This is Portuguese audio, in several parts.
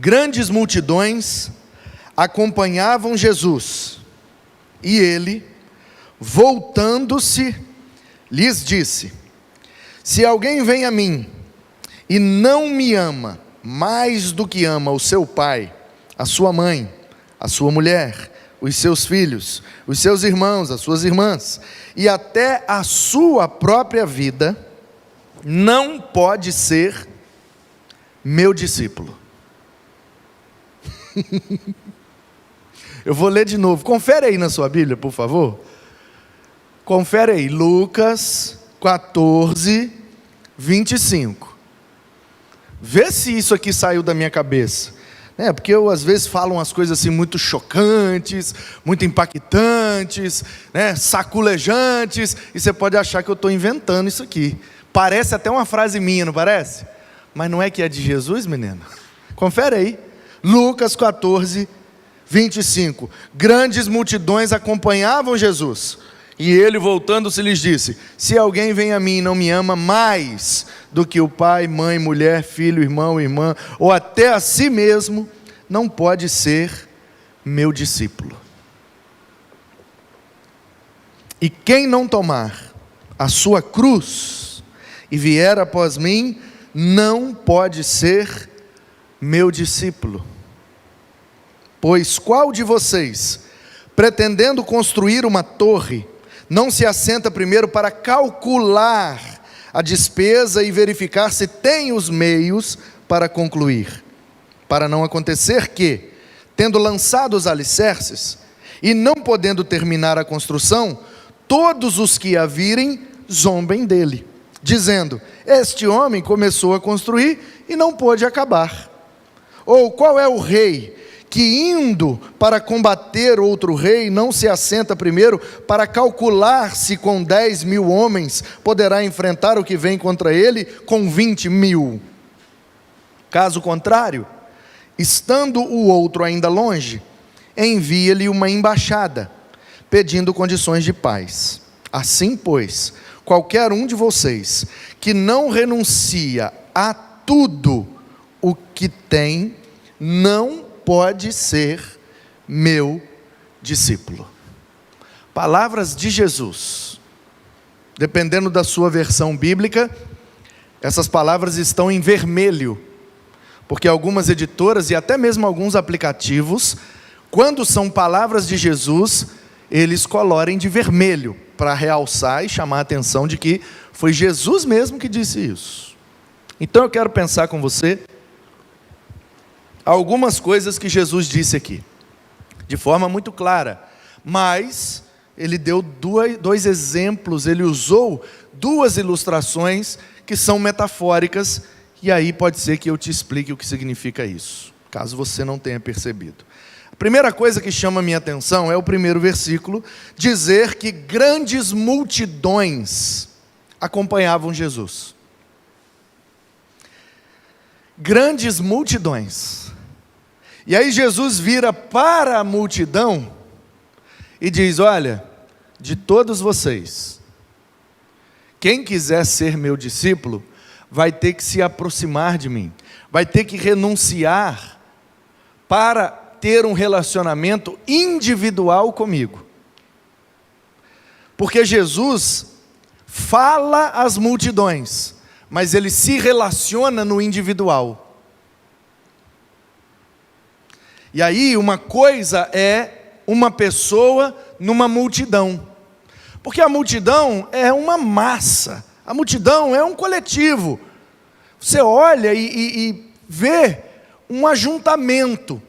Grandes multidões acompanhavam Jesus, e ele, voltando-se, lhes disse: se alguém vem a mim e não me ama mais do que ama o seu pai, a sua mãe, a sua mulher, os seus filhos, os seus irmãos, as suas irmãs, e até a sua própria vida, não pode ser meu discípulo. Eu vou ler de novo, confere aí na sua Bíblia, por favor. Confere aí, Lucas 14, 25. Vê se isso aqui saiu da minha cabeça. Porque eu às vezes falo umas coisas assim muito chocantes, muito impactantes, saculejantes, e você pode achar que eu estou inventando isso aqui. Parece até uma frase minha, não parece? Mas não é que é de Jesus, menino? Confere aí. Lucas 14, 25. Grandes multidões acompanhavam Jesus, e ele, voltando-se, lhes disse: se alguém vem a mim e não me ama mais do que o pai, mãe, mulher, filho, irmão, irmã, ou até a si mesmo, não pode ser meu discípulo. E quem não tomar a sua cruz e vier após mim, não pode ser meu discípulo. Pois qual de vocês, pretendendo construir uma torre, não se assenta primeiro para calcular a despesa e verificar se tem os meios para concluir? Para não acontecer que, tendo lançado os alicerces, e não podendo terminar a construção, todos os que a virem zombem dele, dizendo: este homem começou a construir e não pôde acabar. Ou qual é o rei que, indo para combater outro rei, não se assenta primeiro para calcular se com 10.000 homens poderá enfrentar o que vem contra ele com 20.000? Caso contrário, estando o outro ainda longe, envia-lhe uma embaixada, pedindo condições de paz. Assim, pois, qualquer um de vocês que não renuncia a tudo o que tem, não pode ser meu discípulo. Palavras de Jesus. Dependendo da sua versão bíblica, essas palavras estão em vermelho, porque algumas editoras e até mesmo alguns aplicativos, quando são palavras de Jesus, eles colorem de vermelho, para realçar e chamar a atenção de que foi Jesus mesmo que disse isso. Então eu quero pensar com você algumas coisas que Jesus disse aqui, de forma muito clara, mas ele deu dois exemplos, ele usou duas ilustrações que são metafóricas, e aí pode ser que eu te explique o que significa isso, caso você não tenha percebido. A primeira coisa que chama a minha atenção é o primeiro versículo, dizer que grandes multidões acompanhavam Jesus. Grandes multidões. E aí Jesus vira para a multidão e diz: olha, de todos vocês, quem quiser ser meu discípulo, vai ter que se aproximar de mim, vai ter que renunciar para ter um relacionamento individual comigo. Porque Jesus fala às multidões, mas ele se relaciona no individual. E aí uma coisa é uma pessoa numa multidão, porque a multidão é uma massa, a multidão é um coletivo. Você olha e vê um ajuntamento,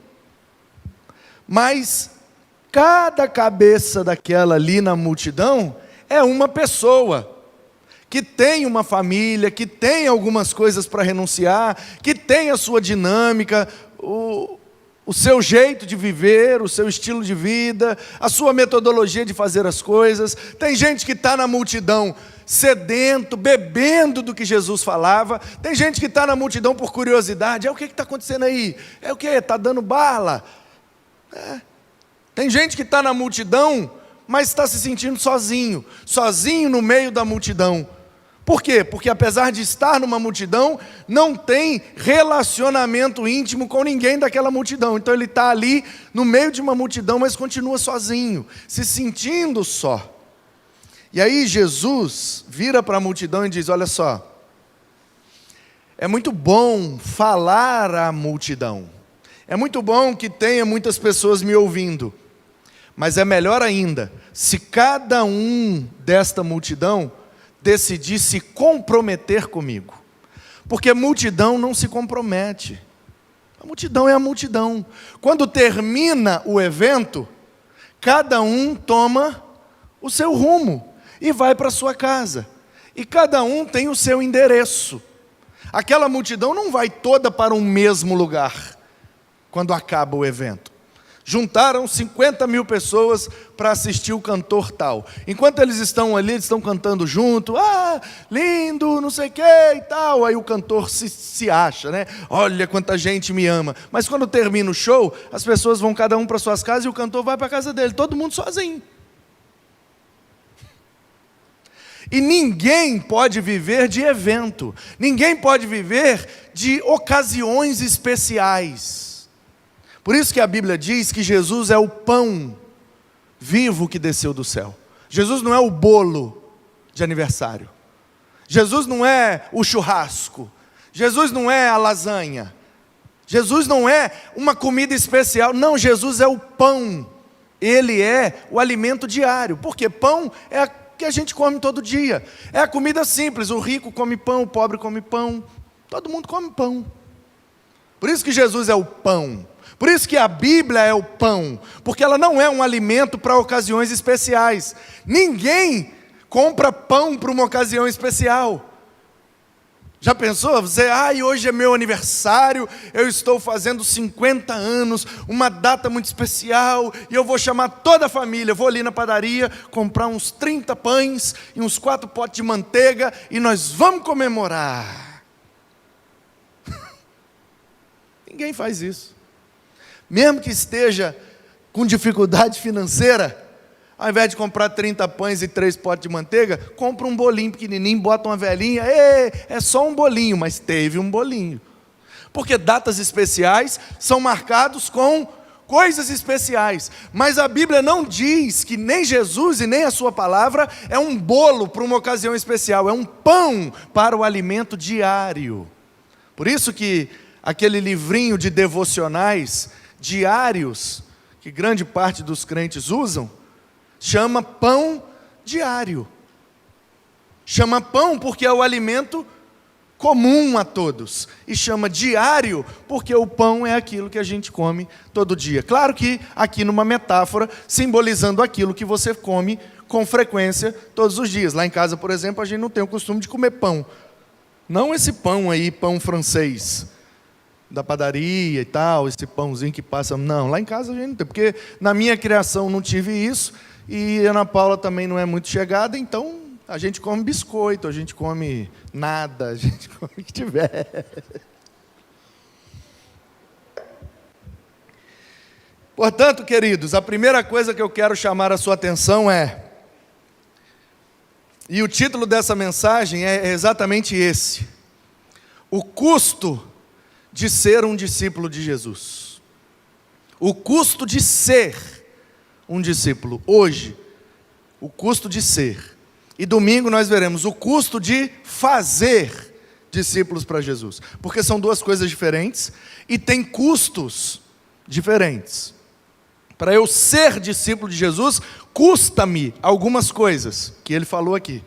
mas cada cabeça daquela ali na multidão é uma pessoa, que tem uma família, que tem algumas coisas para renunciar, que tem a sua dinâmica, o seu jeito de viver, o seu estilo de vida, a sua metodologia de fazer as coisas. Tem gente que está na multidão sedento, bebendo do que Jesus falava. Tem gente que está na multidão por curiosidade. O que está acontecendo aí? O que? Está dando bala? Tem gente que está na multidão, mas está se sentindo sozinho no meio da multidão, Por quê? Porque apesar de estar numa multidão, não tem relacionamento íntimo com ninguém daquela multidão. Então ele está ali no meio de uma multidão, mas continua sozinho, se sentindo só. E aí Jesus vira para a multidão e diz: olha só, é muito bom falar à multidão, é muito bom que tenha muitas pessoas me ouvindo, mas é melhor ainda se cada um desta multidão decidir se comprometer comigo, porque multidão não se compromete, a multidão é a multidão. Quando termina o evento, cada um toma o seu rumo e vai para a sua casa, e cada um tem o seu endereço. Aquela multidão não vai toda para um mesmo lugar quando acaba o evento. Juntaram 50 mil pessoas para assistir o cantor tal. Enquanto eles estão ali, eles estão cantando junto, lindo, não sei o que e tal. Aí o cantor se acha, né? Olha quanta gente me ama. Mas quando termina o show, as pessoas vão cada um para suas casas e o cantor vai para a casa dele, todo mundo sozinho. E ninguém pode viver de evento, ninguém pode viver de ocasiões especiais. Por isso que a Bíblia diz que Jesus é o pão vivo que desceu do céu. Jesus não é o bolo de aniversário. Jesus não é o churrasco. Jesus não é a lasanha. Jesus não é uma comida especial. Não, Jesus é o pão. Ele é o alimento diário. Porque pão é que a gente come todo dia. É a comida simples. O rico come pão, o pobre come pão. Todo mundo come pão. Por isso que Jesus é o pão. Por isso que a Bíblia é o pão, porque ela não é um alimento para ocasiões especiais. Ninguém compra pão para uma ocasião especial. Já pensou? Você, hoje é meu aniversário, eu estou fazendo 50 anos, uma data muito especial, e eu vou chamar toda a família, vou ali na padaria, comprar uns 30 pães e uns 4 potes de manteiga, e nós vamos comemorar. Ninguém faz isso. Mesmo que esteja com dificuldade financeira, ao invés de comprar 30 pães e 3 potes de manteiga, compra um bolinho pequenininho, bota uma velhinha, é só um bolinho, mas teve um bolinho. Porque datas especiais são marcados com coisas especiais. Mas a Bíblia não diz que nem Jesus e nem a sua palavra é um bolo para uma ocasião especial, é um pão para o alimento diário. Por isso que aquele livrinho de devocionais diários, que grande parte dos crentes usam, chama pão diário. Chama pão porque é o alimento comum a todos. E chama diário porque o pão é aquilo que a gente come todo dia. Claro que aqui numa metáfora, simbolizando aquilo que você come com frequência todos os dias. Lá em casa, por exemplo, a gente não tem o costume de comer pão. Não esse pão aí, pão francês, da padaria e tal, esse pãozinho que passa. Não, lá em casa a gente não tem, porque na minha criação não tive isso, e a Ana Paula também não é muito chegada, então a gente come biscoito, a gente come nada, a gente come o que tiver. Portanto, queridos, a primeira coisa que eu quero chamar a sua atenção e o título dessa mensagem é exatamente esse: o custo de ser um discípulo de Jesus. O custo de ser um discípulo. Hoje, o custo de ser. E domingo nós veremos o custo de fazer discípulos para Jesus. Porque são duas coisas diferentes e tem custos diferentes. Para eu ser discípulo de Jesus, custa-me algumas coisas que ele falou aqui.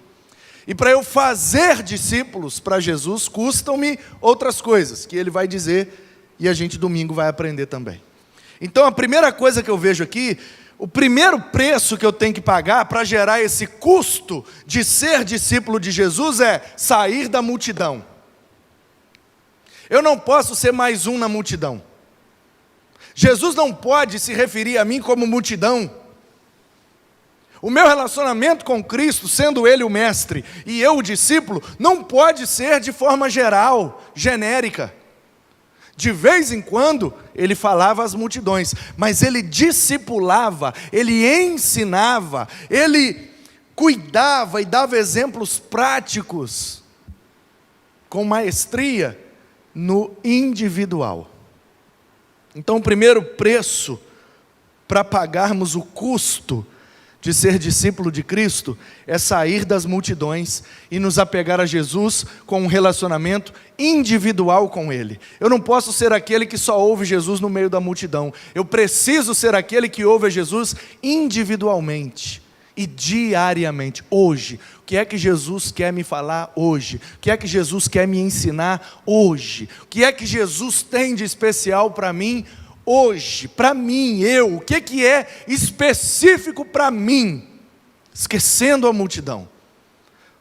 E para eu fazer discípulos para Jesus, custam-me outras coisas, que ele vai dizer, e a gente domingo vai aprender também. Então a primeira coisa que eu vejo aqui, o primeiro preço que eu tenho que pagar para gerar esse custo de ser discípulo de Jesus é sair da multidão. Eu não posso ser mais um na multidão. Jesus não pode se referir a mim como multidão. O meu relacionamento com Cristo, sendo Ele o mestre e eu o discípulo, não pode ser de forma geral, genérica. De vez em quando, Ele falava às multidões, mas Ele discipulava, Ele ensinava, Ele cuidava e dava exemplos práticos, com maestria, no individual. Então, o primeiro preço para pagarmos o custo de ser discípulo de Cristo é sair das multidões e nos apegar a Jesus com um relacionamento individual com Ele. Eu não posso ser aquele que só ouve Jesus no meio da multidão. Eu preciso ser aquele que ouve a Jesus individualmente e diariamente. Hoje, o que é que Jesus quer me falar hoje? O que é que Jesus quer me ensinar hoje? O que é que Jesus tem de especial para mim hoje? Para mim, o que é específico para mim? Esquecendo a multidão.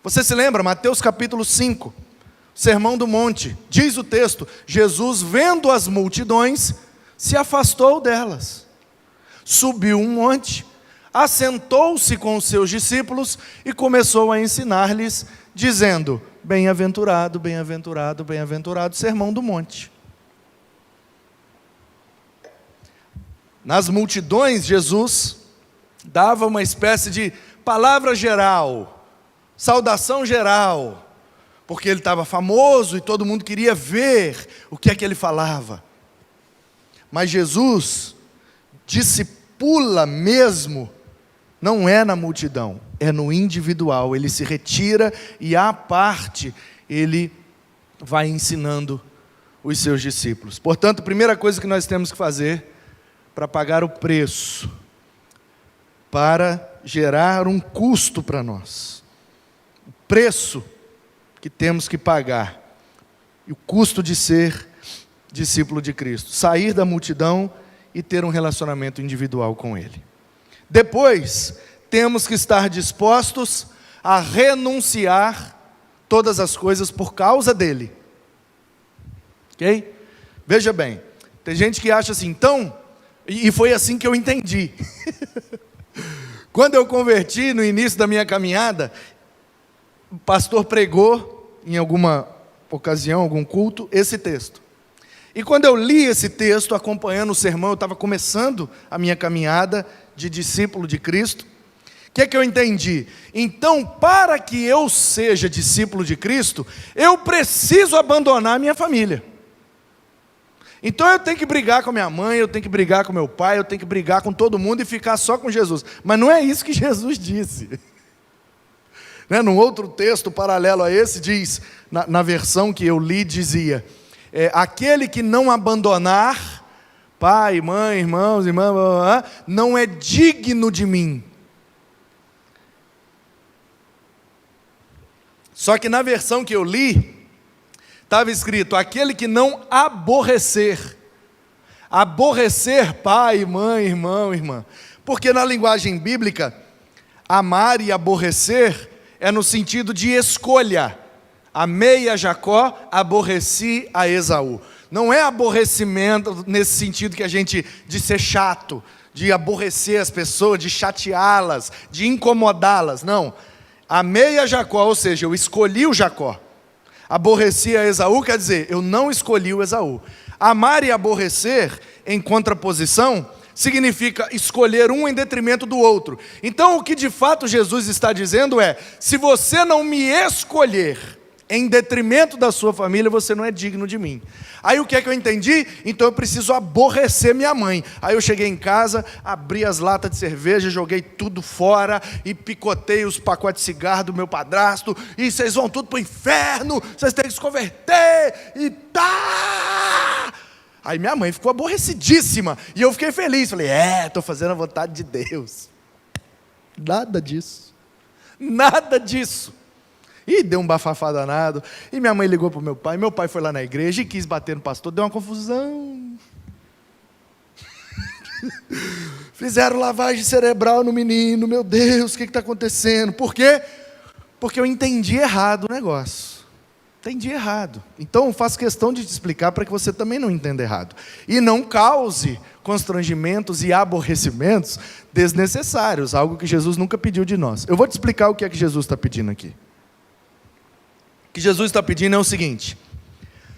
Você se lembra, Mateus capítulo 5, Sermão do Monte, diz o texto: Jesus, vendo as multidões, se afastou delas, subiu um monte, assentou-se com os seus discípulos e começou a ensinar-lhes, dizendo: bem-aventurado, bem-aventurado, bem-aventurado, Sermão do Monte. Nas multidões, Jesus dava uma espécie de palavra geral, saudação geral, porque ele estava famoso e todo mundo queria ver o que é que ele falava. Mas Jesus discipula mesmo, não é na multidão, é no individual. Ele se retira e à parte ele vai ensinando os seus discípulos. Portanto, a primeira coisa que nós temos que fazer para pagar o preço, para gerar um custo para nós, o preço que temos que pagar, e o custo de ser discípulo de Cristo, sair da multidão e ter um relacionamento individual com Ele. Depois, temos que estar dispostos a renunciar todas as coisas por causa dEle. Ok? Veja bem, tem gente que acha assim, então, e foi assim que eu entendi. Quando eu converti no início da minha caminhada, o pastor pregou em alguma ocasião, algum culto, esse texto. E quando eu li esse texto, acompanhando o sermão, eu estava começando a minha caminhada de discípulo de Cristo. O que é que eu entendi? Então, para que eu seja discípulo de Cristo, eu preciso abandonar a minha família. Então eu tenho que brigar com a minha mãe, eu tenho que brigar com meu pai, eu tenho que brigar com todo mundo e ficar só com Jesus. Mas não é isso que Jesus disse. Num outro texto paralelo a esse, diz, na versão que eu li, dizia: aquele que não abandonar pai, mãe, irmãos, irmãs, não é digno de mim. Só que na versão que eu li, estava escrito: aquele que não aborrecer. Aborrecer pai, mãe, irmão, irmã. Porque na linguagem bíblica, amar e aborrecer é no sentido de escolha. Amei a Jacó, aborreci a Esaú. Não é aborrecimento nesse sentido que a gente, de ser chato, de aborrecer as pessoas, de chateá-las, de incomodá-las. Não. Amei a Jacó, ou seja, eu escolhi o Jacó. Aborreci a Esaú, quer dizer, eu não escolhi o Esaú. Amar e aborrecer, em contraposição, significa escolher um em detrimento do outro. Então, o que de fato Jesus está dizendo é: se você não me escolher em detrimento da sua família, você não é digno de mim. Aí o que é que eu entendi? Então eu preciso aborrecer minha mãe. Aí eu cheguei em casa, abri as latas de cerveja, joguei tudo fora e picotei os pacotes de cigarro do meu padrasto, e vocês vão tudo para o inferno, vocês têm que se converter, e tá! Aí minha mãe ficou aborrecidíssima, e eu fiquei feliz, falei: estou fazendo a vontade de Deus. Nada disso. Nada disso. E deu um bafafá danado, e minha mãe ligou para o meu pai foi lá na igreja e quis bater no pastor, deu uma confusão. Fizeram lavagem cerebral no menino, meu Deus, o que está acontecendo? Por quê? Porque eu entendi errado o negócio. Entendi errado. Então eu faço questão de te explicar para que você também não entenda errado. E não cause constrangimentos e aborrecimentos desnecessários, algo que Jesus nunca pediu de nós. Eu vou te explicar o que é que Jesus está pedindo aqui. O que Jesus está pedindo é o seguinte: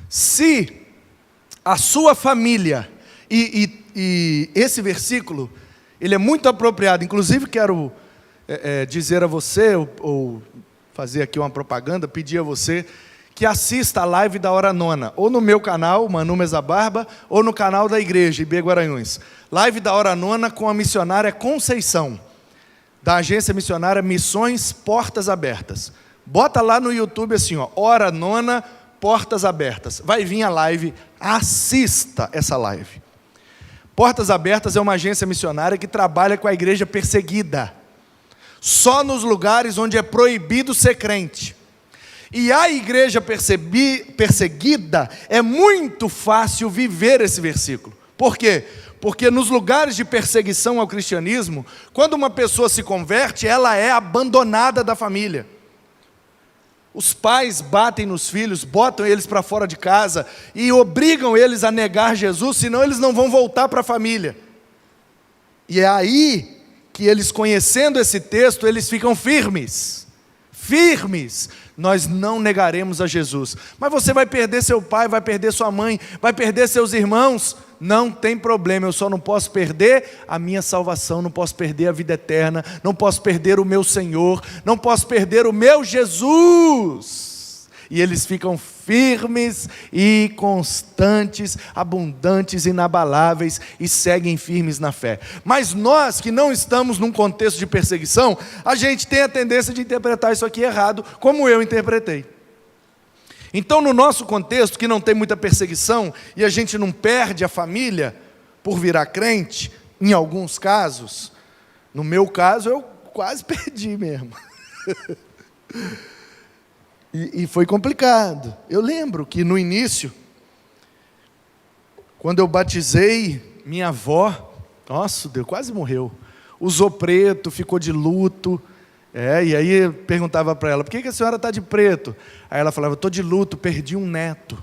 se a sua família, e esse versículo, ele é muito apropriado, inclusive quero dizer a você, ou fazer aqui uma propaganda, pedir a você que assista a live da Hora Nona, ou no meu canal, Manu Mesa Barba, ou no canal da igreja, IB Guaranhuns. Live da Hora Nona com a missionária Conceição, da agência missionária Missões Portas Abertas. Bota lá no YouTube assim, ó, Hora Nona, Portas Abertas. Vai vir a live, assista essa live. Portas Abertas é uma agência missionária que trabalha com a igreja perseguida. Só nos lugares onde é proibido ser crente. E a igreja perseguida, é muito fácil viver esse versículo. Por quê? Porque nos lugares de perseguição ao cristianismo, quando uma pessoa se converte, ela é abandonada da família. Os pais batem nos filhos, botam eles para fora de casa e obrigam eles a negar Jesus, senão eles não vão voltar para a família. E é aí que eles, conhecendo esse texto, eles ficam firmes. Firmes, nós não negaremos a Jesus. Mas você vai perder seu pai, vai perder sua mãe, vai perder seus irmãos. Não tem problema, eu só não posso perder a minha salvação, não posso perder a vida eterna, não posso perder o meu Senhor, não posso perder o meu Jesus. E eles ficam firmes e constantes, abundantes, inabaláveis e seguem firmes na fé. Mas nós que não estamos num contexto de perseguição, a gente tem a tendência de interpretar isso aqui errado, como eu interpretei. Então, no nosso contexto, que não tem muita perseguição, e a gente não perde a família por virar crente, em alguns casos, no meu caso, eu quase perdi mesmo. E foi complicado. Eu lembro que no início, quando eu batizei, minha avó, nossa, Deus, quase morreu. Usou preto, ficou de luto. E aí eu perguntava para ela, por que a senhora está de preto? Aí ela falava, estou de luto, perdi um neto.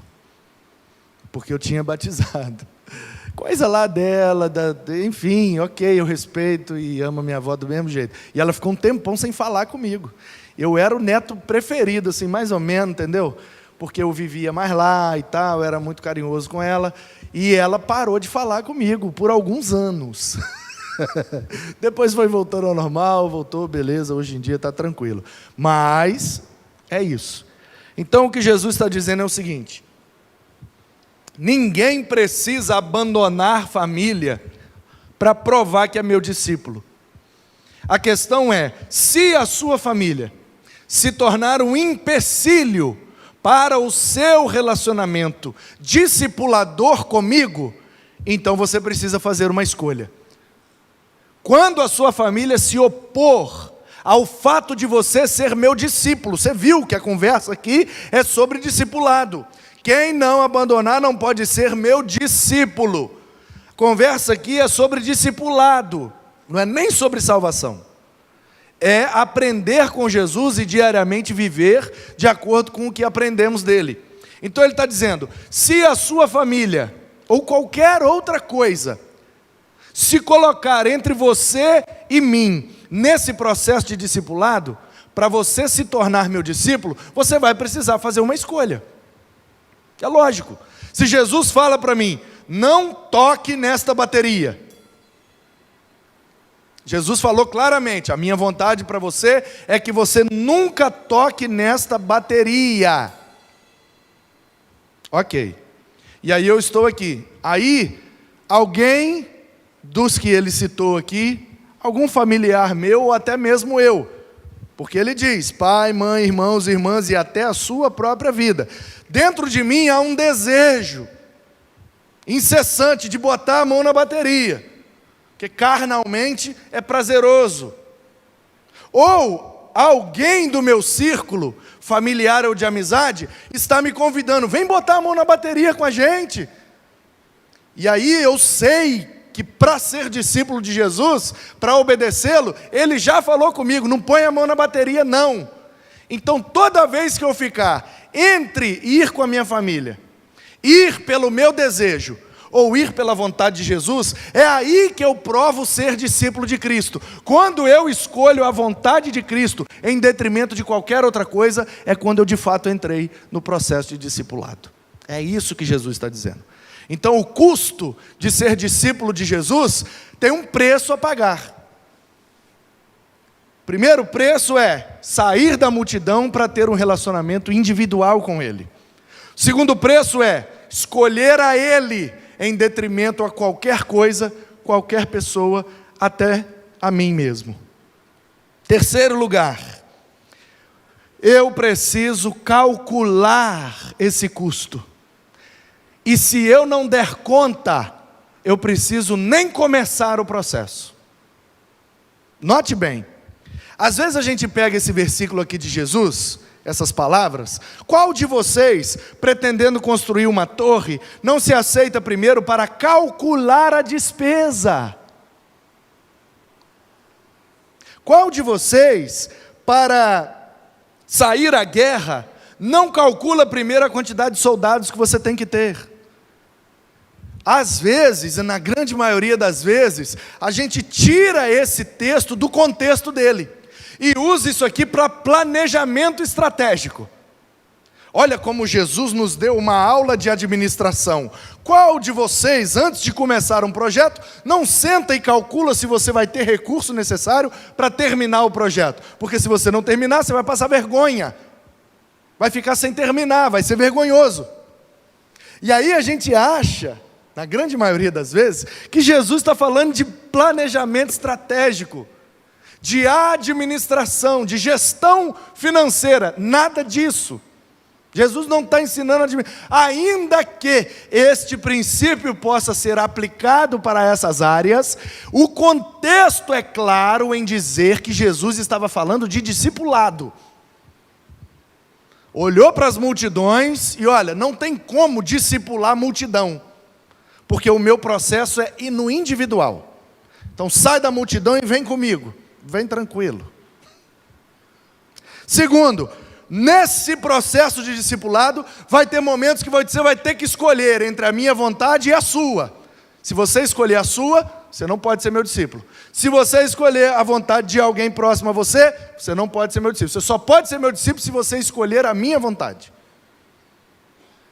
Porque eu tinha batizado. Coisa lá dela, enfim, ok, eu respeito e amo a minha avó do mesmo jeito. E ela ficou um tempão sem falar comigo. Eu era o neto preferido, assim, mais ou menos, entendeu? Porque eu vivia mais lá e tal, eu era muito carinhoso com ela. E ela parou de falar comigo por alguns anos. Depois foi voltando ao normal, voltou, beleza, hoje em dia está tranquilo. Mas, é isso. Então o que Jesus está dizendo é o seguinte: ninguém precisa abandonar família para provar que é meu discípulo. A questão é, se a sua família se tornar um empecilho para o seu relacionamento discipulador comigo, então você precisa fazer uma escolha. Quando a sua família se opor ao fato de você ser meu discípulo, você viu que a conversa aqui é sobre discipulado. Quem não abandonar não pode ser meu discípulo. A conversa aqui é sobre discipulado, não é nem sobre salvação. É aprender com Jesus e diariamente viver de acordo com o que aprendemos dele. Então ele está dizendo, se a sua família, ou qualquer outra coisa, se colocar entre você e mim, nesse processo de discipulado, para você se tornar meu discípulo, você vai precisar fazer uma escolha. É lógico. Se Jesus fala para mim, não toque nesta bateria. Jesus falou claramente, a minha vontade para você é que você nunca toque nesta bateria. Ok. E aí eu estou aqui. Aí, alguém dos que ele citou aqui, algum familiar meu ou até mesmo eu, porque ele diz, pai, mãe, irmãos, irmãs e até a sua própria vida. Dentro de mim há um desejo incessante de botar a mão na bateria, porque carnalmente é prazeroso. Ou alguém do meu círculo, familiar ou de amizade, está me convidando, vem botar a mão na bateria com a gente. E aí eu sei que para ser discípulo de Jesus, para obedecê-lo, ele já falou comigo, não põe a mão na bateria não. Então toda vez que eu ficar entre ir com a minha família, ir pelo meu desejo, ou ir pela vontade de Jesus, é aí que eu provo ser discípulo de Cristo. Quando eu escolho a vontade de Cristo em detrimento de qualquer outra coisa, é quando eu de fato entrei no processo de discipulado. É isso que Jesus está dizendo. Então o custo de ser discípulo de Jesus tem um preço a pagar. Primeiro preço é sair da multidão para ter um relacionamento individual com Ele. O segundo preço é escolher a Ele em detrimento a qualquer coisa, qualquer pessoa, até a mim mesmo. Terceiro lugar, eu preciso calcular esse custo. E se eu não der conta, eu preciso nem começar o processo. Note bem, às vezes a gente pega esse versículo aqui de Jesus, essas palavras, qual de vocês, pretendendo construir uma torre, não se aceita primeiro para calcular a despesa? Qual de vocês, para sair à guerra, não calcula primeiro a quantidade de soldados que você tem que ter? Às vezes, e na grande maioria das vezes, a gente tira esse texto do contexto dele e usa isso aqui para planejamento estratégico. Olha como Jesus nos deu uma aula de administração. Qual de vocês, antes de começar um projeto, não senta e calcula se você vai ter recurso necessário para terminar o projeto? Porque se você não terminar, você vai passar vergonha. Vai ficar sem terminar, vai ser vergonhoso. E aí a gente acha, na grande maioria das vezes, que Jesus está falando de planejamento estratégico, de administração, de gestão financeira. Nada disso. Jesus não está ensinando a administrar. Ainda que este princípio possa ser aplicado para essas áreas, o contexto é claro em dizer que Jesus estava falando de discipulado. Olhou para as multidões e olha, não tem como discipular a multidão, porque o meu processo é no individual. Então sai da multidão e vem comigo, vem tranquilo. Segundo, nesse processo de discipulado, vai ter momentos que você vai ter que escolher entre a minha vontade e a sua. Se você escolher a sua, você não pode ser meu discípulo. Se você escolher a vontade de alguém próximo a você, você não pode ser meu discípulo. Você só pode ser meu discípulo se você escolher a minha vontade.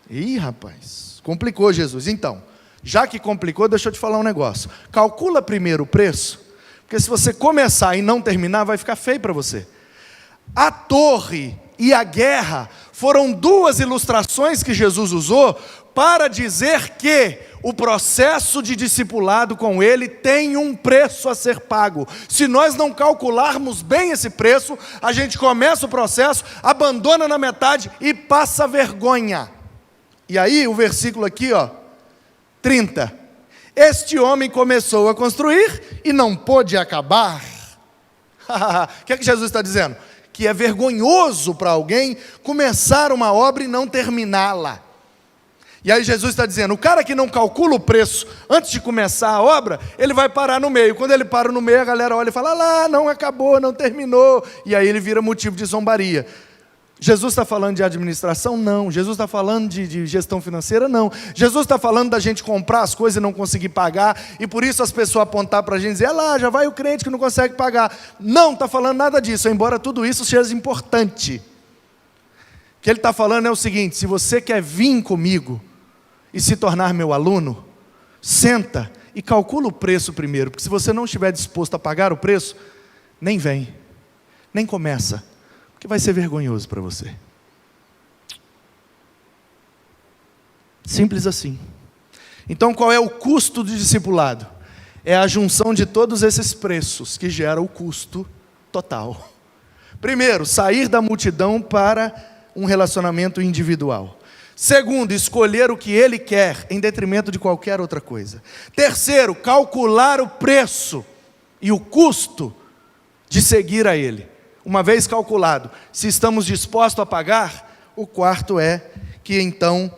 Ih, rapaz, complicou Jesus. Então, já que complicou, deixa eu te falar um negócio. Calcula primeiro o preço, porque se você começar e não terminar, vai ficar feio para você. A torre e a guerra foram duas ilustrações que Jesus usou para dizer que o processo de discipulado com Ele tem um preço a ser pago. Se nós não calcularmos bem esse preço, a gente começa o processo, abandona na metade e passa vergonha. E aí o versículo aqui, 30. Este homem começou a construir e não pôde acabar. O que é que Jesus está dizendo? Que é vergonhoso para alguém começar uma obra e não terminá-la. E aí Jesus está dizendo, o cara que não calcula o preço antes de começar a obra, ele vai parar no meio. Quando ele para no meio, a galera olha e fala, lá, não acabou, não terminou. E aí ele vira motivo de zombaria. Jesus está falando de administração? Não. Jesus está falando de gestão financeira? Não. Jesus está falando da gente comprar as coisas e não conseguir pagar, e por isso as pessoas apontar para a gente e dizer, lá, já vai o crente que não consegue pagar. Não está falando nada disso, embora tudo isso seja importante. O que ele está falando é o seguinte, se você quer vir comigo e se tornar meu aluno, senta e calcula o preço primeiro, porque se você não estiver disposto a pagar o preço, nem vem, nem começa, porque vai ser vergonhoso para você. Simples assim. Então qual é o custo do discipulado? É a junção de todos esses preços que gera o custo total. Primeiro, sair da multidão para um relacionamento individual. Segundo, escolher o que Ele quer em detrimento de qualquer outra coisa. Terceiro, calcular o preço e o custo de seguir a Ele. Uma vez calculado, se estamos dispostos a pagar, o quarto é que então,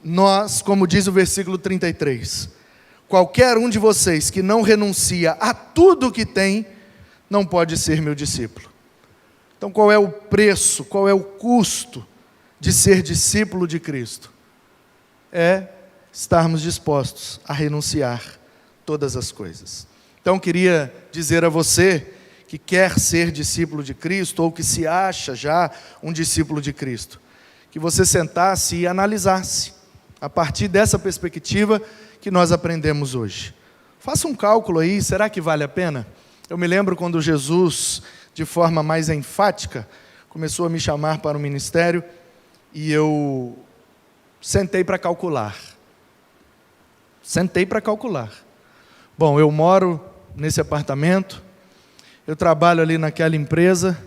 nós, como diz o versículo 33, qualquer um de vocês que não renuncia a tudo o que tem, não pode ser meu discípulo. Então qual é o preço, qual é o custo de ser discípulo de Cristo? É estarmos dispostos a renunciar todas as coisas. Então queria dizer a você que quer ser discípulo de Cristo, ou que se acha já um discípulo de Cristo, que você sentasse e analisasse, a partir dessa perspectiva que nós aprendemos hoje. Faça um cálculo aí, será que vale a pena? Eu me lembro quando Jesus, de forma mais enfática, começou a me chamar para o ministério e eu sentei para calcular. Bom, eu moro nesse apartamento, eu trabalho ali naquela empresa,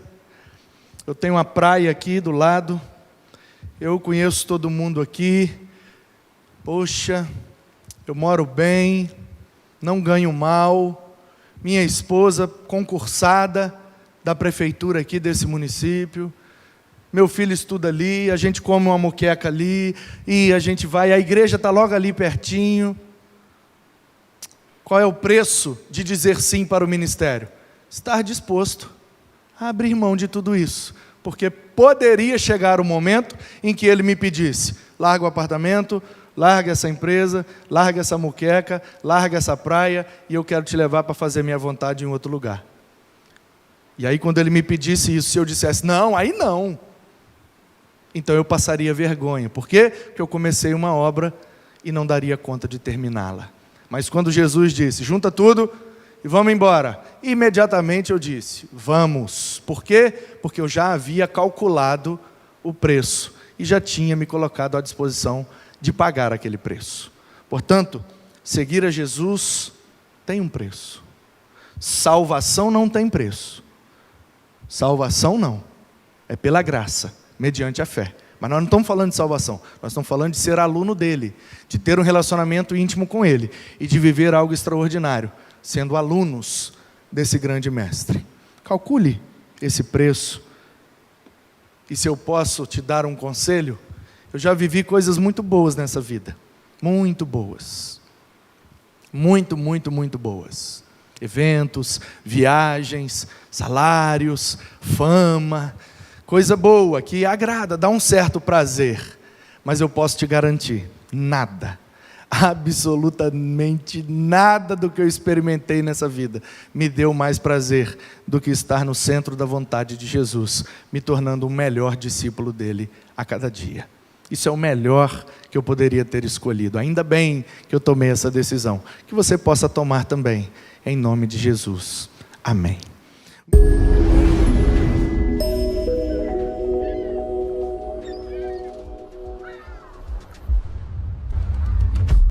eu tenho uma praia aqui do lado, eu conheço todo mundo aqui, poxa, eu moro bem, não ganho mal, minha esposa concursada da prefeitura aqui desse município, meu filho estuda ali, a gente come uma moqueca ali, e a gente vai, a igreja está logo ali pertinho. Qual é o preço de dizer sim para o ministério? Estar disposto a abrir mão de tudo isso, porque poderia chegar o momento em que ele me pedisse, larga o apartamento, larga essa empresa, larga essa moqueca, larga essa praia, e eu quero te levar para fazer minha vontade em outro lugar. E aí quando ele me pedisse isso, se eu dissesse, não, aí não, então eu passaria vergonha. Por quê? Porque eu comecei uma obra e não daria conta de terminá-la. Mas quando Jesus disse, junta tudo e vamos embora, imediatamente eu disse, vamos. Por quê? Porque eu já havia calculado o preço e já tinha me colocado à disposição de pagar aquele preço. Portanto, seguir a Jesus tem um preço. Salvação não tem preço. Salvação não. É pela graça, mediante a fé. Mas nós não estamos falando de salvação, nós estamos falando de ser aluno dele, de ter um relacionamento íntimo com ele e de viver algo extraordinário, sendo alunos desse grande mestre. Calcule esse preço. E se eu posso te dar um conselho, eu já vivi coisas muito boas nessa vida, muito boas, muito boas. Eventos, viagens, salários, fama, coisa boa, que agrada, dá um certo prazer. Mas eu posso te garantir, nada, absolutamente nada do que eu experimentei nessa vida me deu mais prazer do que estar no centro da vontade de Jesus, me tornando um melhor discípulo dele a cada dia. Isso é o melhor que eu poderia ter escolhido. Ainda bem que eu tomei essa decisão. Que você possa tomar também, em nome de Jesus. Amém.